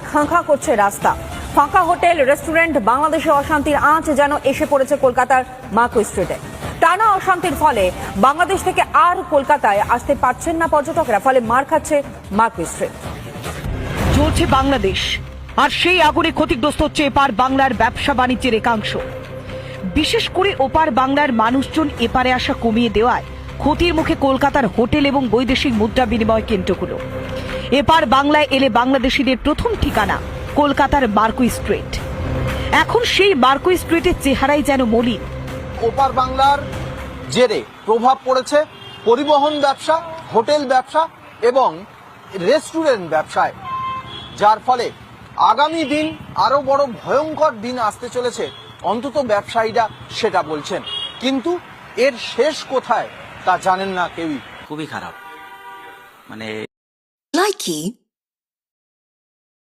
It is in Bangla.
খাঁ খাঁ করছে রাস্তা, ফাঁকা হোটেল রেস্টুরেন্ট, বাংলাদেশে অশান্তির আঁচ যেন এসে পড়েছে কলকাতার মার্কুই স্ট্রিটে। টানা অশান্তির ফলে বাংলাদেশ থেকে আর কলকাতায় আসতে পারছেন না পর্যটকেরা, ফলে মার খাচ্ছে মার্কুই স্ট্রিট। জ্বলছে বাংলাদেশ, আর সেই আগুনে ক্ষতিগ্রস্ত হচ্ছে এপার বাংলার ব্যবসা বাণিজ্যের একাংশ। বিশেষ করে ওপার বাংলার মানুষজন এপারে আসা কমিয়ে দেওয়ায় ক্ষতির মুখে কলকাতার হোটেল এবং বৈদেশিক মুদ্রা বিনিময় কেন্দ্রগুলো। এপার বাংলায় এলে বাংলাদেশিদের প্রথম ঠিকানা কলকাতার মার্কুই স্ট্রিট। এখন সেই মার্কুই স্ট্রিটের চেহারাই যেন মলিন। ওপার বাংলার জেরে প্রভাব পড়েছে পরিবহন ব্যবসা, হোটেল ব্যবসা এবং রেস্টুরেন্ট ব্যবসায়, যার ফলে আগামী দিন আরো বড় ভয়ঙ্কর দিন আসতে চলেছে, অন্তত ব্যবসায়ীরা সেটা বলছেন। কিন্তু এর শেষ কোথায় তা জানেন না কেউই। খুবই খারাপ, মানে Likey